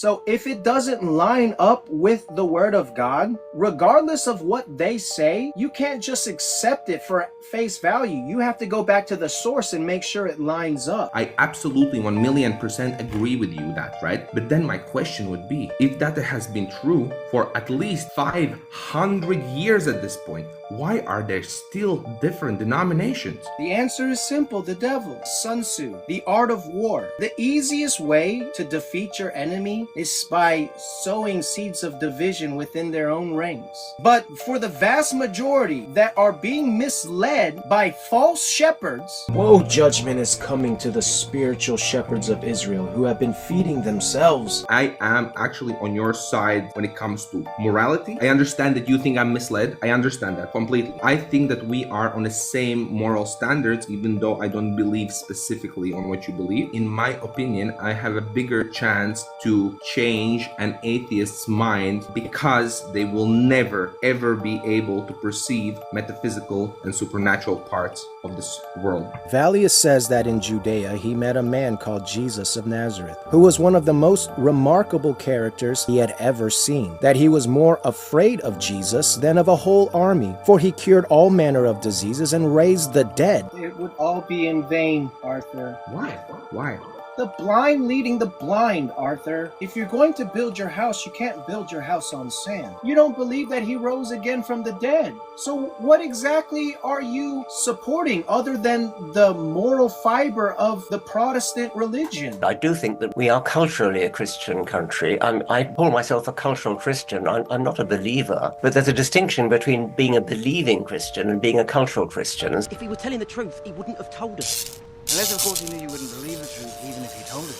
So if it doesn't line up with the word of God, regardless of what they say, you can't just accept it for face value. You have to go back to the source and make sure it lines up. I absolutely 1,000,000% agree with you that, right? But then my question would be, if that has been true for at least 500 years at this point, why are there still different denominations? The answer is simple: the devil. Sun Tzu, The Art of War. The easiest way to defeat your enemy is by sowing seeds of division within their own ranks. But for the vast majority that are being misled by false shepherds, woe judgment is coming to the spiritual shepherds of Israel who have been feeding themselves. I am actually on your side when it comes to morality. I understand that you think I'm misled. I understand that completely. I think that we are on the same moral standards, even though I don't believe specifically on what you believe. In my opinion, I have a bigger chance to change an atheist's mind because they will never ever be able to perceive metaphysical and supernatural parts of this world. Vallius says that in Judea he met a man called Jesus of Nazareth, who was one of the most remarkable characters he had ever seen, that he was more afraid of Jesus than of a whole army, for he cured all manner of diseases and raised the dead. It would all be in vain, Arthur. Why? Why? The blind leading the blind, Arthur. If you're going to build your house, you can't build your house on sand. You don't believe that he rose again from the dead. So what exactly are you supporting other than the moral fiber of the Protestant religion? I do think that we are culturally a Christian country. I call myself a cultural Christian. I'm not a believer, but there's a distinction between being a believing Christian and being a cultural Christian. If he were telling the truth, he wouldn't have told us. Unless, of course, he knew you wouldn't believe the truth, even if he told it.